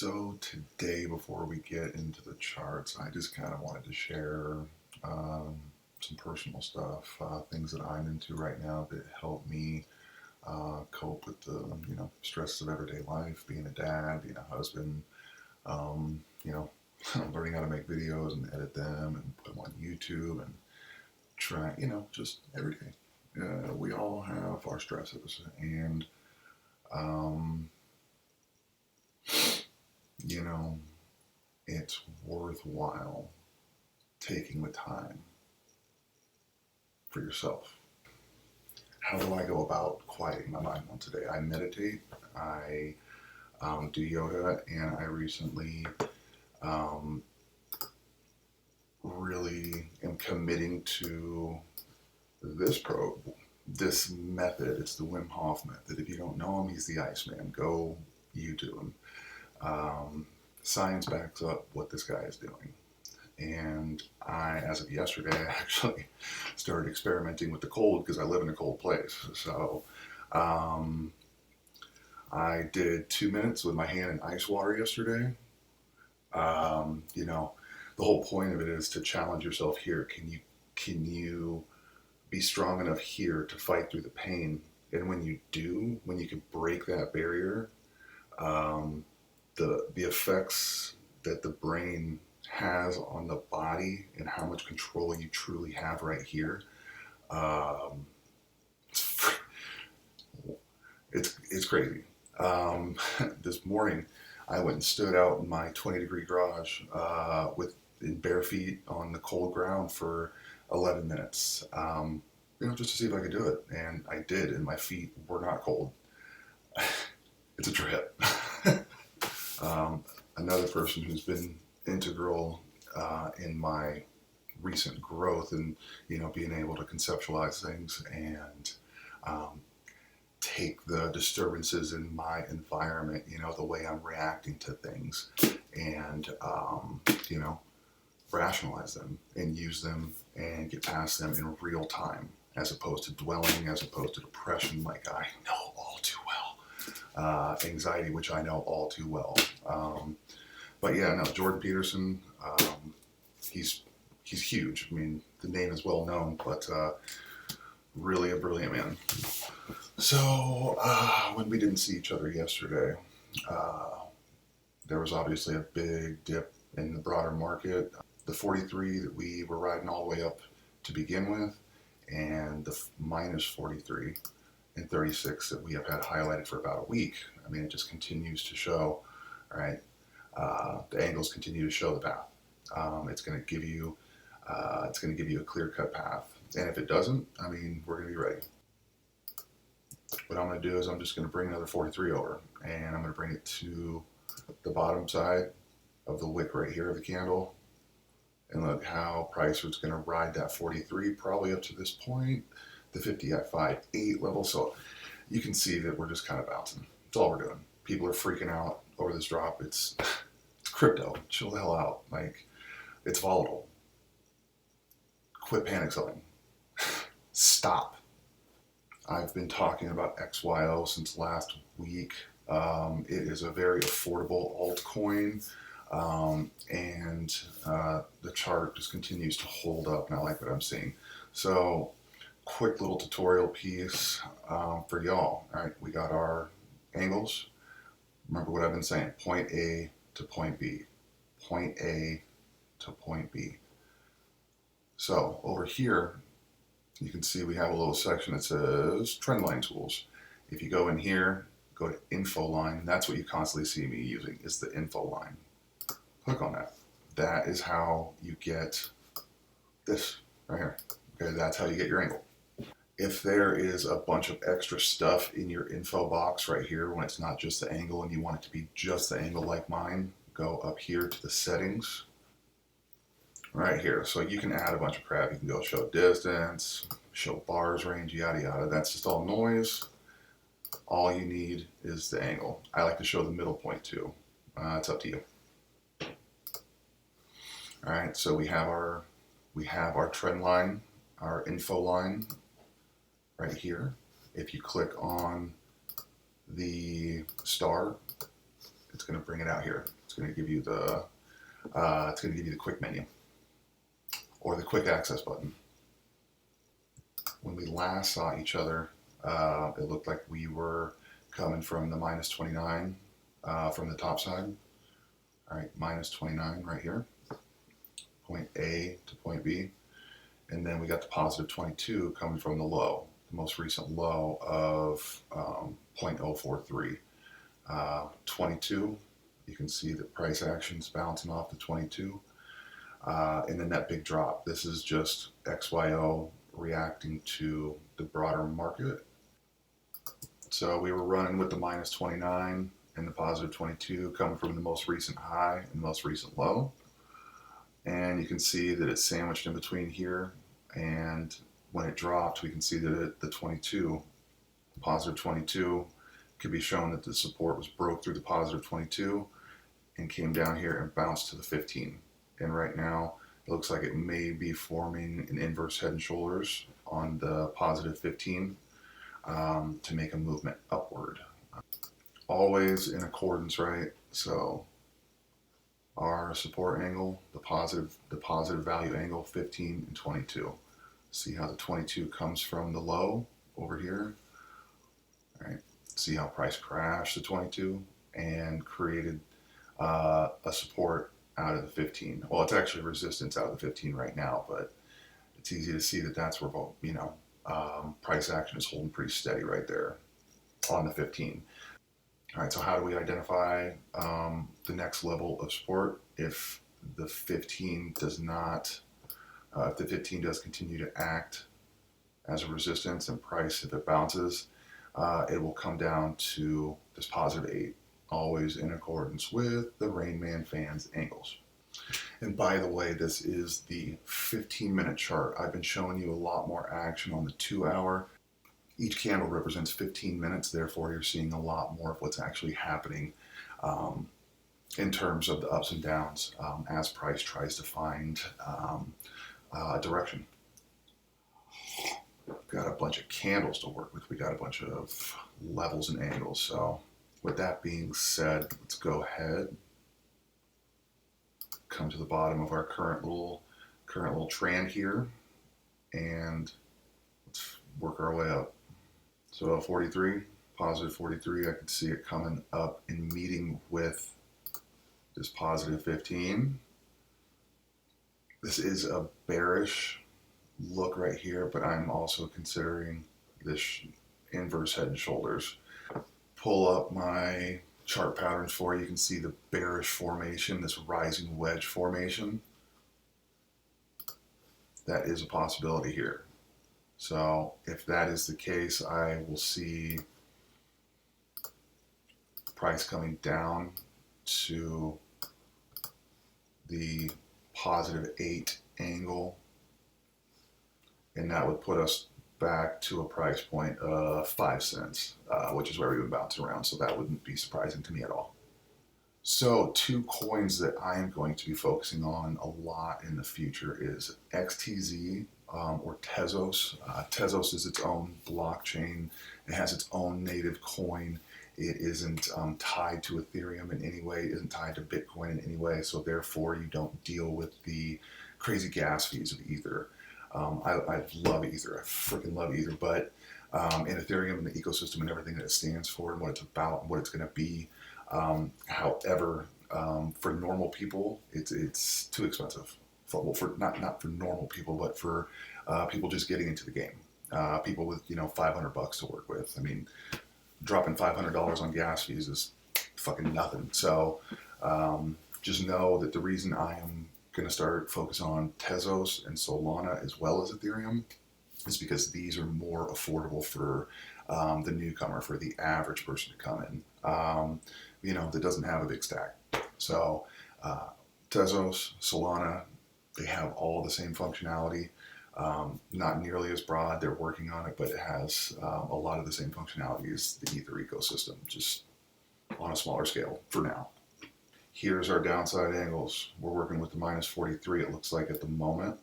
So today, before we get into the charts, I just kind of wanted to share um, some personal stuff, things that I'm into right now that help me cope with the stresses of everyday life, being a dad, being a husband, um, you know, learning how to make videos and edit them and put them on YouTube and try, just every day. We all have our stresses, and um, you know, it's worthwhile taking the time for yourself. How do I go about quieting my mind once a day? I meditate, I do yoga, and I recently um, really am committing to this method. It's the Wim Hof method. If you don't know him, he's the Iceman. Go YouTube him. Um, Science backs up what this guy is doing. And as of yesterday, I actually started experimenting with the cold because I live in a cold place. So um, I did 2 minutes with my hand in ice water yesterday. Um, you know, the whole point of it is to challenge yourself here. Can you be strong enough here to fight through the pain? And when you do, when you can break that barrier, um, the effects that the brain has on the body and how much control you truly have right here. Um, it's crazy. This morning, I went and stood out in my 20-degree garage with in bare feet on the cold ground for 11 minutes. Just to see if I could do it, and I did, and my feet were not cold. It's a trip. Another person who's been integral in my recent growth and being able to conceptualize things and um, take the disturbances in my environment, the way I'm reacting to things, and rationalize them and use them and get past them in real time, as opposed to dwelling, as opposed to depression, like I know all too well, anxiety, which I know all too well. But yeah, no, Jordan Peterson, he's huge. I mean, the name is well known, but really a brilliant man. So when we didn't see each other yesterday, uh, there was obviously a big dip in the broader market. The 43 that we were riding all the way up to begin with, and the minus 43 and 36 that we have had highlighted for about a week. I mean, it just continues to show, right? The angles continue to show the path. It's going to give you a clear-cut path. And if it doesn't, I mean, we're going to be ready. What I'm going to do is I'm just going to bring another 43 over, and I'm going to bring it to the bottom side of the wick right here of the candle, and look how Pricer's going to ride that 43 probably up to this point, the 50 at 5.8 level. So you can see that we're just kind of bouncing. That's all we're doing. People are freaking out over this drop. It's crypto. Chill the hell out. Like, it's volatile. Quit panic selling. Stop. I've been talking about XYO since last week. It is a very affordable altcoin, and the chart just continues to hold up, and I like what I'm seeing. So, quick little tutorial piece for y'all. All right, we got our angles. Remember what I've been saying: point A to point B, point A to point B. So over here, you can see we have a little section that says Trendline Tools. If you go in here, go to Info Line. That's what you constantly see me using, is the Info Line. Click on that. That is how you get this right here. Okay, that's how you get your angle. If there is a bunch of extra stuff in your info box right here, when it's not just the angle and you want it to be just the angle like mine, go up here to the settings right here. So you can add a bunch of crap. You can go show distance, show bars range, yada yada. That's just all noise. All you need is the angle. I like to show the middle point too. It's up to you. All right, so we have our trend line, our info line right here. If you click on the star, it's going to bring it out here. It's going to give you the quick menu or the quick access button. When we last saw each other, it looked like we were coming from the minus 29 from the top side. All right, minus 29 right here, point A to point B. And then we got the positive 22 coming from the low, the most recent low of 0.043. 22, you can see the price action's bouncing off the 22. And then that big drop. This is just XYO reacting to the broader market. So we were running with the minus 29 and the positive 22 coming from the most recent high and most recent low. And you can see that it's sandwiched in between here. And when it dropped, we can see that the 22, the positive 22, could be shown that the support was broke through the positive 22 and came down here and bounced to the 15. And right now, it looks like it may be forming an inverse head and shoulders on the positive 15 to make a movement upward. Always in accordance, right? So our support angle, the positive value angle, 15 and 22. See how the 22 comes from the low over here. All right. See how price crashed the 22 and created a support out of the 15. Well, it's actually resistance out of the 15 right now, but it's easy to see that that's where, you know, price action is holding pretty steady right there on the 15. All right, so how do we identify the next level of support if the 15 does not, if the 15 does continue to act as a resistance and price, if it bounces, it will come down to this positive 8, always in accordance with the Rain Man fans angles. And by the way, this is the 15-minute chart. I've been showing you a lot more action on the 2-hour. Each candle represents 15 minutes, therefore you're seeing a lot more of what's actually happening in terms of the ups and downs as price tries to find direction. We've got a bunch of candles to work with. We got a bunch of levels and angles. So with that being said, let's go ahead, come to the bottom of our current little trend here, and let's work our way up. So 43, positive 43, I can see it coming up and meeting with this positive 15. This is a bearish look right here, but I'm also considering this inverse head and shoulders. Pull up my chart patterns for you. You can see the bearish formation, this rising wedge formation. That is a possibility here. So if that is the case, I will see price coming down to the positive 8 angle, and that would put us back to a price point of 5 cents, which is where we've been bouncing around, so that wouldn't be surprising to me at all. So 2 coins that I am going to be focusing on a lot in the future is XTZ or Tezos. Tezos is its own blockchain. It has its own native coin. It isn't tied to Ethereum in any way. It isn't tied to Bitcoin in any way. So therefore, you don't deal with the crazy gas fees of Ether. I love Ether. I freaking love Ether. But in Ethereum and the ecosystem and everything that it stands for and what it's about and what it's going to be, however, for normal people, it's too expensive. For not for normal people, but for people just getting into the game. People with $500 to work with. I mean, dropping $500 on gas fees is fucking nothing. So just know that the reason I am going to start focus on Tezos and Solana as well as Ethereum is because these are more affordable for the newcomer, for the average person to come in, that doesn't have a big stack. So Tezos, Solana, they have all the same functionality. Not nearly as broad. They're working on it, but it has a lot of the same functionality as the Ether ecosystem, just on a smaller scale for now. Here's our downside angles. We're working with the minus 43, it looks like at the moment.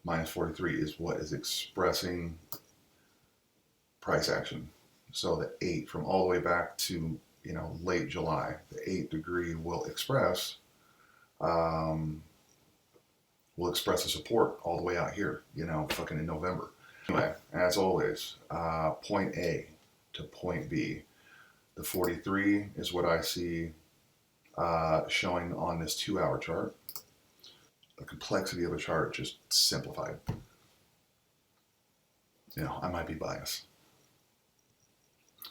Minus 43 is what is expressing price action. So the 8 from all the way back to, late July, the 8 degree um, will express a support all the way out here, fucking in November. Anyway, as always, point A to point B. The 43 is what I see showing on this 2-hour chart. The complexity of a chart just simplified. I might be biased.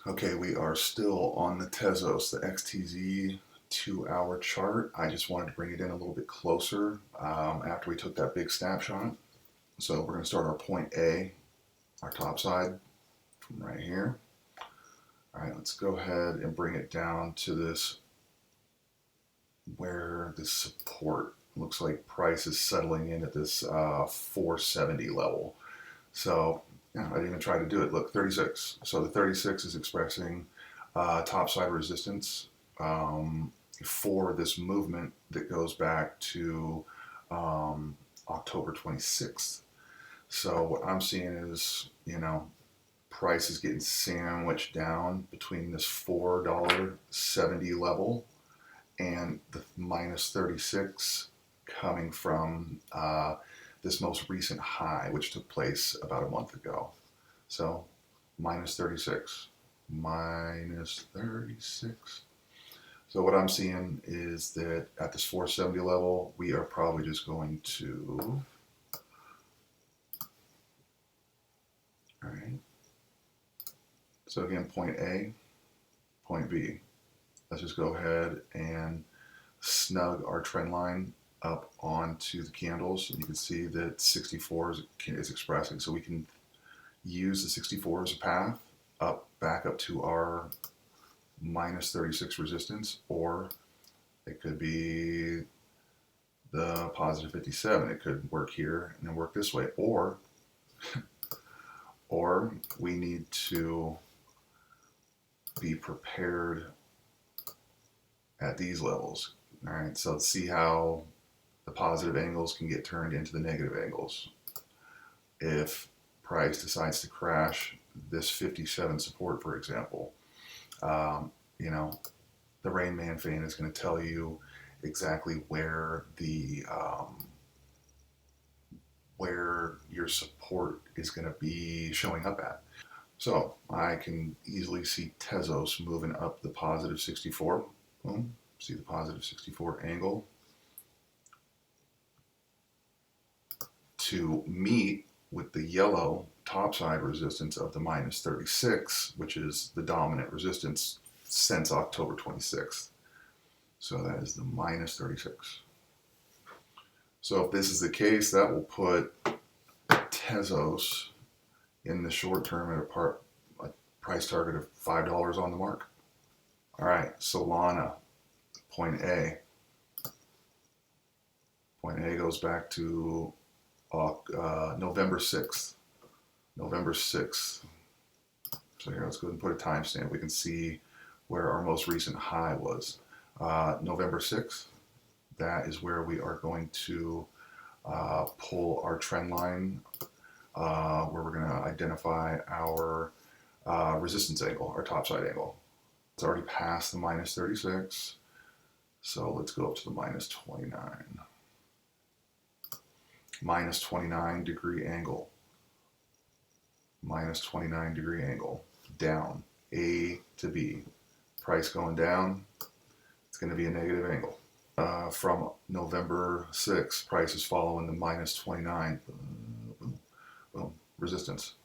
Okay, we are still on the Tezos, the XTZ 2-hour chart. I just wanted to bring it in a little bit closer after we took that big snapshot. So we're going to start our point A, our top side, from right here. All right, let's go ahead and bring it down to this, where this support looks like price is settling in at this 470 level. So I didn't even try to do it. Look, 36. So the 36 is expressing topside resistance for this movement that goes back to October 26th. So what I'm seeing is, price is getting sandwiched down between this $4.70 level and the minus 36 coming from this most recent high, which took place about a month ago. So minus 36, minus 36. So what I'm seeing is that at this 470 level, we are probably just going to, all right. So again, point A, point B. Let's just go ahead and snug our trend line up onto the candles. And you can see that 64 is expressing. So we can use the 64 as a path back up to our minus 36 resistance, or it could be the positive 57. It could work here and then work this way, or we need to be prepared at these levels. All right, so let's see how the positive angles can get turned into the negative angles. If price decides to crash this 57 support, for example, the Rain Man fan is going to tell you exactly where where your support is going to be showing up at. So I can easily see Tezos moving up the positive 64. Boom. See the positive 64 angle to meet with the yellow topside resistance of the minus 36, which is the dominant resistance since October 26th. So that is the minus 36. So if this is the case, that will put Tezos in the short term at a price target of $5 on the mark. All right, Solana, point A. Point A goes back to November 6th. November 6th. So here, let's go ahead and put a timestamp. We can see where our most recent high was. November 6th, that is where we are going to pull our trend line, where we're going to identify our resistance angle, our topside angle. It's already past the minus 36, so let's go up to the minus 29. Minus 29 degree angle. Minus 29 degree angle. Down. A to B. Price going down, it's going to be a negative angle. From November 6th, price is following the minus 29. Boom, boom. Resistance.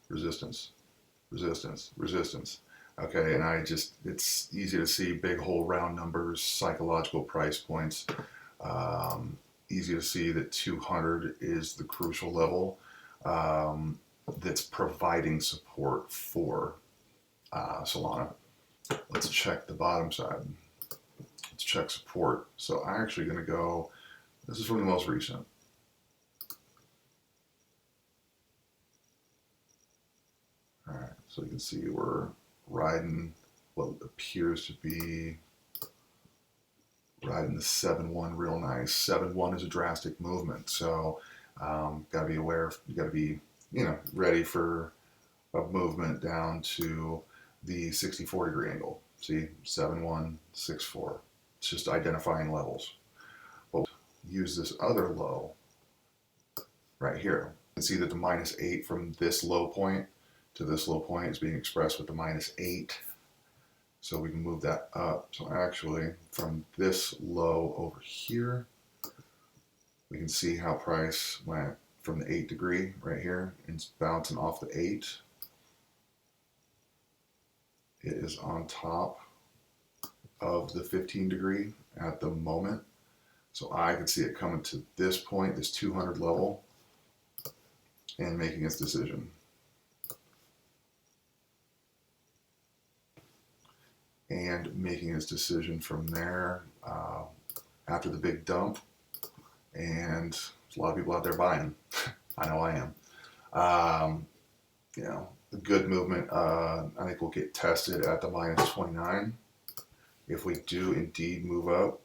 Resistance. Resistance. Resistance. Okay, and it's easy to see big whole round numbers, psychological price points. Easy to see that 200 is the crucial level that's providing support for Solana. Let's check the bottom side. Let's check support. So I'm actually going to go, this is from the most recent. All right, so you can see we're riding what appears to be riding the 7-1 real nice. 7-1 is a drastic movement, so got to be aware. You got to be, ready for of movement down to the 64-degree angle. See, 7-1, 6-4. It's just identifying levels. We'll use this other low right here. You can see that the -8 from this low point to this low point is being expressed with the -8. So we can move that up. So actually, from this low over here, we can see how price went from the 8-degree right here, and it's bouncing off the 8. It is on top of the 15-degree at the moment. So I could see it coming to this point, this 200 level, and making its decision. And making its decision from there after the big dump. And there's a lot of people out there buying. I know I am. You know, a good movement, I think we'll get tested at the -29. If we do indeed move up,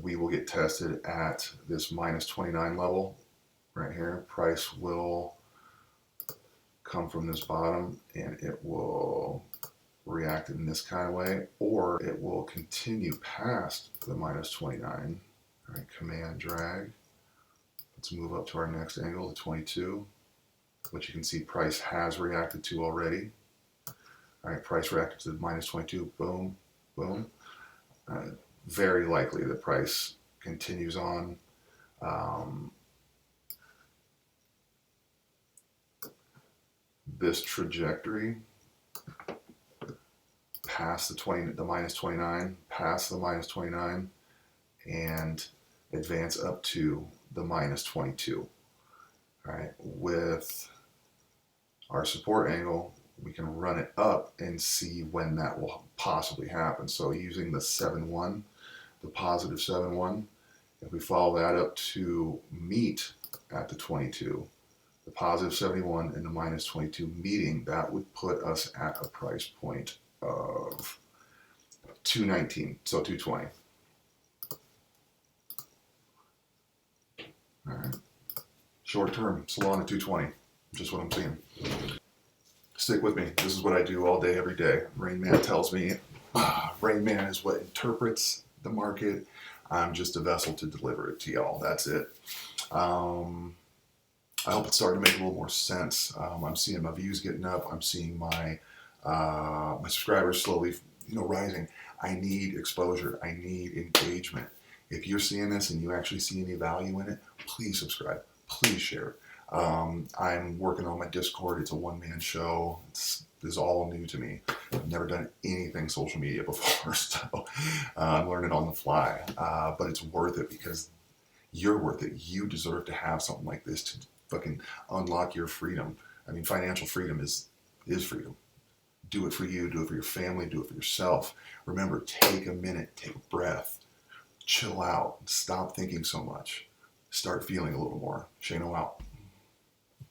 we will get tested at this -29 level right here. Price will come from this bottom and it will react in this kind of way, or it will continue past the -29. All right, command drag. Let's move up to our next angle, the 22, which you can see price has reacted to already. All right, price reacted to the -22, boom, boom. Very likely that price continues on. This trajectory past the -29, past the -29, and advance up to the -22. All right, with our support angle, we can run it up and see when that will possibly happen. So using the 7-1, the positive 7-1, if we follow that up to meet at the 22, the positive 71 and the -22 meeting, that would put us at a price point of 219, so 220. All right. Short term, Solana 220, just what I'm seeing. Stick with me. This is what I do all day, every day. Rain Man tells me, Rain Man is what interprets the market. I'm just a vessel to deliver it to y'all. That's it. I hope it's starting to make a little more sense. I'm seeing my views getting up. I'm seeing my my subscribers slowly, rising. I need exposure. I need engagement. If you're seeing this and you actually see any value in it, please subscribe. Please share. I'm working on my Discord. It's a one-man show. This is all new to me. I've never done anything social media before, so I'm learning on the fly. But it's worth it because you're worth it. You deserve to have something like this to fucking unlock your freedom. I mean, financial freedom is freedom. Do it for you. Do it for your family. Do it for yourself. Remember, take a minute. Take a breath. Chill out. Stop thinking so much. Start feeling a little more. Shano out.